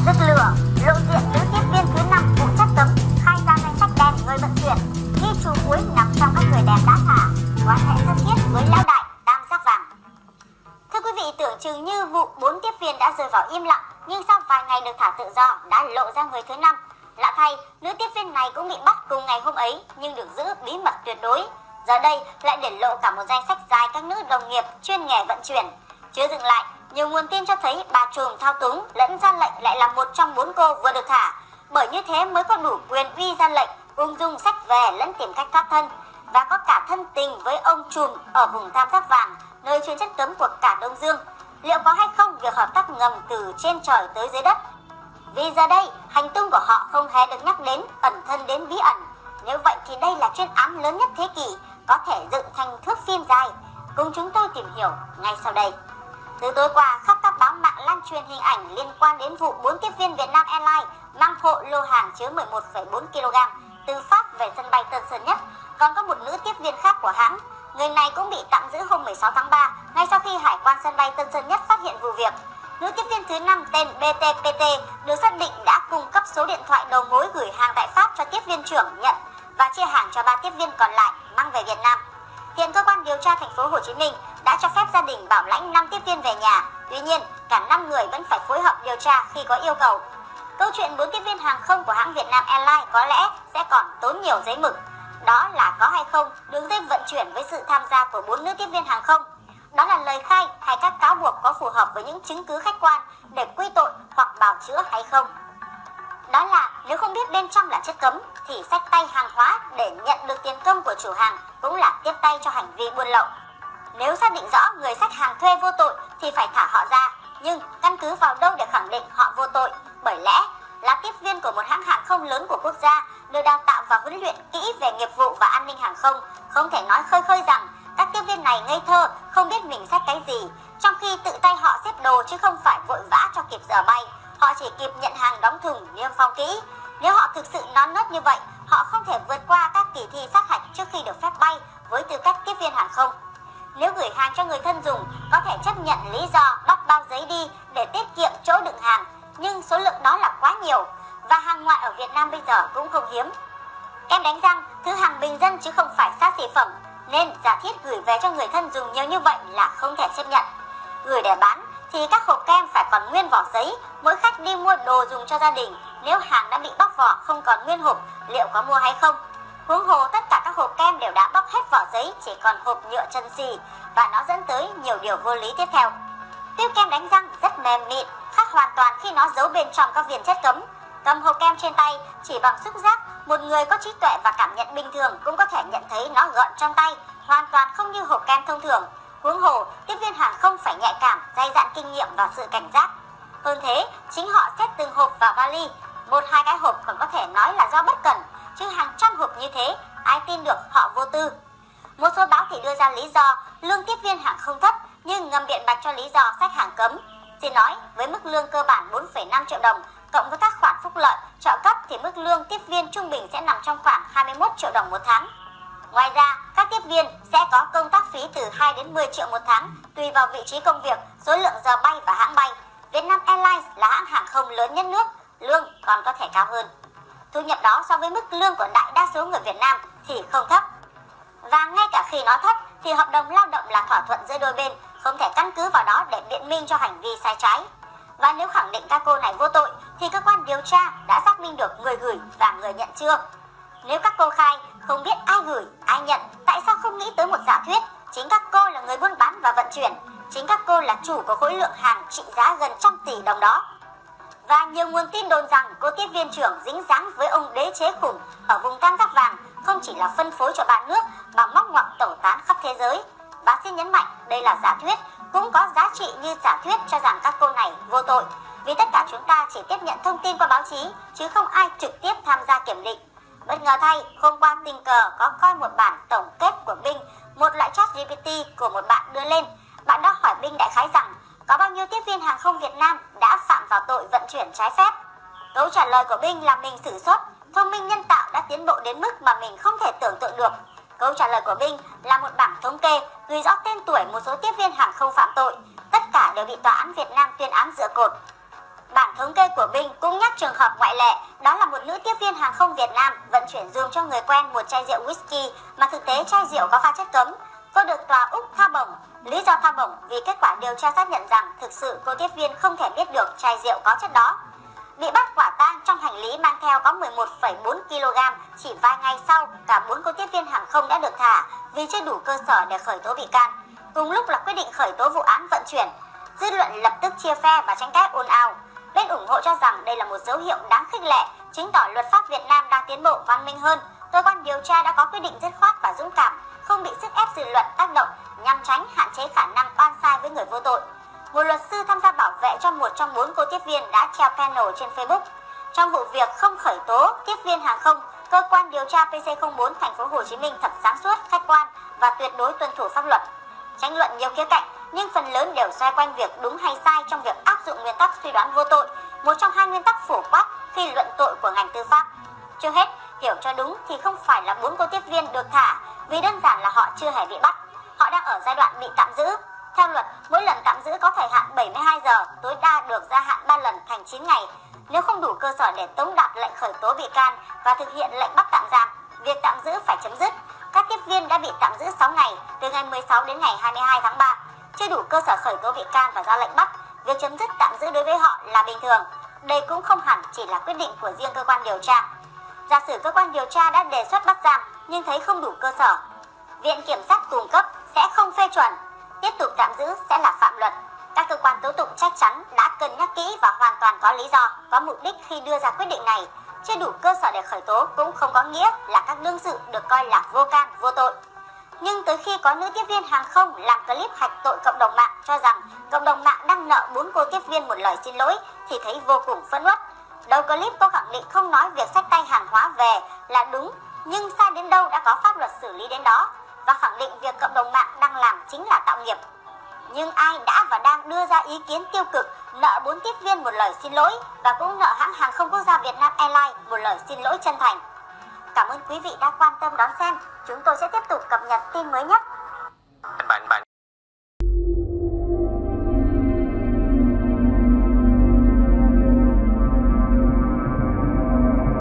Rực lửa, lộ diện nữ tiếp viên thứ 5 vụ chất cấm, khai ra danh sách đen người vận chuyển, ghi chú cuối nằm trong các người đẹp đã thả, quan hệ thân thiết với lão đại tam giác vàng. Thưa quý vị, tưởng chừng như vụ 4 tiếp viên đã rơi vào im lặng, nhưng sau vài ngày được thả tự do đã lộ ra người thứ 5. Lạ thay, nữ tiếp viên này cũng bị bắt cùng ngày hôm ấy nhưng được giữ bí mật tuyệt đối. Giờ đây lại để lộ cả một danh sách dài các nữ đồng nghiệp chuyên nghề vận chuyển. Chưa dừng lại, nhiều nguồn tin cho thấy bà trùm thao túng lẫn ra lệnh lại là một trong 4 cô vừa được thả. Bởi như thế mới có đủ quyền uy ra lệnh, ung dung xách về lẫn tìm cách thoát thân. Và có cả thân tình với ông trùm ở vùng tam giác vàng, nơi chuyên chất cấm của cả Đông Dương. Liệu có hay không việc hợp tác ngầm từ trên trời tới dưới đất? Vì giờ đây, hành tung của họ không hề được nhắc đến, ẩn thân đến bí ẩn. Nếu vậy thì đây là chuyên án lớn nhất thế kỷ, có thể dựng thành thước phim dài. Cùng chúng tôi tìm hiểu ngay sau đây. Từ tối qua, khắp các báo mạng lan truyền hình ảnh liên quan đến vụ 4 tiếp viên Vietnam Airlines mang hộ lô hàng chứa 11,4 kg từ Pháp về sân bay Tân Sơn Nhất. Còn có một nữ tiếp viên khác của hãng. Người này cũng bị tạm giữ hôm 16 tháng 3, ngay sau khi Hải quan sân bay Tân Sơn Nhất phát hiện vụ việc. Nữ tiếp viên thứ 5 tên BTPT được xác định đã cung cấp số điện thoại đầu mối gửi hàng tại Pháp cho tiếp viên trưởng nhận và chia hàng cho 3 tiếp viên còn lại mang về Việt Nam. Hiện cơ quan điều tra thành phố Hồ Chí Minh đã cho phép gia đình bảo lãnh 5 tiếp viên về nhà. Tuy nhiên, cả 5 người vẫn phải phối hợp điều tra khi có yêu cầu. Câu chuyện 4 tiếp viên hàng không của hãng Vietnam Airlines có lẽ sẽ còn tốn nhiều giấy mực. Đó là có hay không đường dây vận chuyển với sự tham gia của 4 nữ tiếp viên hàng không. Đó là lời khai hay các cáo buộc có phù hợp với những chứng cứ khách quan để quy tội hoặc bào chữa hay không. Đó là nếu không biết bên trong là chất cấm thì xách tay hàng hóa để nhận được tiền công của chủ hàng cũng là tiếp tay cho hành vi buôn lậu. Nếu xác định rõ người xách hàng thuê vô tội thì phải thả họ ra, nhưng căn cứ vào đâu để khẳng định họ vô tội? Bởi lẽ là tiếp viên của một hãng hàng không lớn của quốc gia, được đào tạo và huấn luyện kỹ về nghiệp vụ và an ninh hàng không, không thể nói khơi khơi rằng các tiếp viên này ngây thơ, không biết mình xách cái gì, trong khi tự tay họ xếp đồ chứ không phải vội vã cho kịp giờ bay. Họ chỉ kịp nhận hàng đóng thùng, niêm phong kỹ. Nếu họ thực sự non nớt như vậy, họ không thể vượt qua các kỳ thi sát hạch trước khi được phép bay với tư cách tiếp viên hàng không. Nếu gửi hàng cho người thân dùng, có thể chấp nhận lý do bóc bao giấy đi để tiết kiệm chỗ đựng hàng, nhưng số lượng đó là quá nhiều, và hàng ngoại ở Việt Nam bây giờ cũng không hiếm. Kem đánh răng, thứ hàng bình dân chứ không phải xa xỉ phẩm, nên giả thiết gửi về cho người thân dùng nhiều như vậy là không thể chấp nhận. Gửi để bán thì các hộp kem phải còn nguyên vỏ giấy, mỗi khách đi mua đồ dùng cho gia đình, nếu hàng đã bị bóc vỏ không còn nguyên hộp, liệu có mua hay không? Huống hồ tất cả các hộp kem đều đã bóc hết vỏ giấy, chỉ còn hộp nhựa chân xì, và nó dẫn tới nhiều điều vô lý tiếp theo. Tuyếp kem đánh răng rất mềm mịn, khác hoàn toàn khi nó giấu bên trong các viên chất cấm. Cầm hộp kem trên tay chỉ bằng xúc giác, một người có trí tuệ và cảm nhận bình thường cũng có thể nhận thấy nó gọn trong tay, hoàn toàn không như hộp kem thông thường. Huống hồ, tiếp viên hàng không phải nhạy cảm, dày dạn kinh nghiệm và sự cảnh giác. Hơn thế, chính họ xếp từng hộp vào vali, 1-2 cái hộp còn có thể nói là do bất cẩn, chứ hàng trăm hộp như thế, ai tin được họ vô tư. Một số báo thì đưa ra lý do lương tiếp viên hàng không thấp, nhưng ngầm biện bạch cho lý do xách hàng cấm. Xin nói, với mức lương cơ bản 4,5 triệu đồng, cộng với các khoản phúc lợi, trợ cấp thì mức lương tiếp viên trung bình sẽ nằm trong khoảng 21 triệu đồng một tháng. Ngoài ra, các tiếp viên sẽ có công tác phí từ 2 đến 10 triệu một tháng, tùy vào vị trí công việc, số lượng giờ bay và hãng bay. Vietnam Airlines là hãng hàng không lớn nhất nước, lương còn có thể cao hơn. Thu nhập đó so với mức lương của đại đa số người Việt Nam thì không thấp. Và ngay cả khi nó thấp thì hợp đồng lao động là thỏa thuận giữa đôi bên, không thể căn cứ vào đó để biện minh cho hành vi sai trái. Và nếu khẳng định các cô này vô tội thì cơ quan điều tra đã xác minh được người gửi và người nhận chưa? Nếu các cô khai không biết ai gửi, ai nhận, tại sao không nghĩ tới một giả thuyết? Chính các cô là người buôn bán và vận chuyển, chính các cô là chủ của khối lượng hàng trị giá gần 100 tỷ đồng đó. Và nhiều nguồn tin đồn rằng cô tiếp viên trưởng dính dáng với ông đế chế khủng ở vùng tam giác vàng không chỉ là phân phối cho ba nước mà móc ngoặc tẩu tán khắp thế giới. Và xin nhấn mạnh, đây là giả thuyết, cũng có giá trị như giả thuyết cho rằng các cô này vô tội. Vì tất cả chúng ta chỉ tiếp nhận thông tin qua báo chí, chứ không ai trực tiếp tham gia kiểm định. Bất ngờ thay, hôm qua tình cờ có coi một bản tổng kết của Bing, một loại chat GPT của một bạn đưa lên. Bạn đó hỏi Bing đại khái rằng có bao nhiêu tiếp viên hàng không Việt Nam đã phạm vào tội vận chuyển trái phép. Câu trả lời của Bing làm mình sửng sốt, thông minh nhân tạo đã tiến bộ đến mức mà mình không thể tưởng tượng được. Câu trả lời của Bing là một bảng thống kê ghi rõ tên tuổi một số tiếp viên hàng không phạm tội. Tất cả đều bị tòa án Việt Nam tuyên án dựa cột. Bảng thống kê của Binh cũng nhắc trường hợp ngoại lệ, đó là một nữ tiếp viên hàng không Việt Nam vận chuyển dùm cho người quen một chai rượu whisky mà thực tế chai rượu có pha chất cấm. Cô được tòa Úc tha bổng. Lý do tha bổng vì kết quả điều tra xác nhận rằng thực sự cô tiếp viên không thể biết được chai rượu có chất đó. Bị bắt quả tang trong hành lý mang theo có 11,4 kg, chỉ vài ngày sau, cả 4 cô tiếp viên hàng không đã được thả vì chưa đủ cơ sở để khởi tố bị can. Cùng lúc là quyết định khởi tố vụ án vận chuyển. Dư luận lập tức chia phe và tranh cãi ồn ào. Bên ủng hộ cho rằng đây là một dấu hiệu đáng khích lệ, chứng tỏ luật pháp Việt Nam đang tiến bộ văn minh hơn. Cơ quan điều tra đã có quyết định dứt khoát và dũng cảm, không bị sức ép dư luận tác động nhằm tránh hạn chế khả năng oan sai với người vô tội. Một luật sư tham gia bảo vệ cho một trong 4 cô tiếp viên đã treo panel trên Facebook. Trong vụ việc không khởi tố tiếp viên hàng không, cơ quan điều tra PC04 thành phố Hồ Chí Minh thật sáng suốt, khách quan và tuyệt đối tuân thủ pháp luật. Tranh luận nhiều khía cạnh, nhưng phần lớn đều xoay quanh việc đúng hay sai trong việc áp dụng nguyên tắc suy đoán vô tội, một trong 2 nguyên tắc phổ quát khi luận tội của ngành tư pháp. Chưa hết, hiểu cho đúng thì không phải là 4 cô tiếp viên được thả, vì đơn giản là họ chưa hề bị bắt. Họ đang ở giai đoạn bị tạm giữ. Theo luật, mỗi lần tạm giữ có thời hạn 72 giờ, tối đa được gia hạn 3 lần thành 9 ngày. Nếu không đủ cơ sở để tống đạt lệnh khởi tố bị can và thực hiện lệnh bắt tạm giam, việc tạm giữ phải chấm dứt. Các tiếp viên đã bị tạm giữ 6 ngày, từ ngày 16 đến ngày 22 tháng 3. Chưa đủ cơ sở khởi tố bị can và ra lệnh bắt, việc chấm dứt tạm giữ đối với họ là bình thường. Đây cũng không hẳn chỉ là quyết định của riêng cơ quan điều tra. Giả sử cơ quan điều tra đã đề xuất bắt giam nhưng thấy không đủ cơ sở, Viện Kiểm sát cung cấp sẽ không phê chuẩn, tiếp tục tạm giữ sẽ là phạm luật. Các cơ quan tố tụng chắc chắn đã cân nhắc kỹ và hoàn toàn có lý do, có mục đích khi đưa ra quyết định này. Chưa đủ cơ sở để khởi tố cũng không có nghĩa là các đương sự được coi là vô can, vô tội. Nhưng tới khi có nữ tiếp viên hàng không làm clip hạch tội cộng đồng mạng cho rằng cộng đồng mạng đang nợ 4 cô tiếp viên một lời xin lỗi thì thấy vô cùng phẫn uất. Đầu clip cô khẳng định không nói việc xách tay hàng hóa về là đúng, nhưng sai đến đâu đã có pháp luật xử lý đến đó, và khẳng định việc cộng đồng mạng đang làm chính là tạo nghiệp. Nhưng ai đã và đang đưa ra ý kiến tiêu cực, nợ 4 tiếp viên một lời xin lỗi và cũng nợ hãng hàng không quốc gia Việt Nam Airlines một lời xin lỗi chân thành. Cảm ơn quý vị đã quan tâm đón xem. Chúng tôi sẽ tiếp tục cập nhật tin mới nhất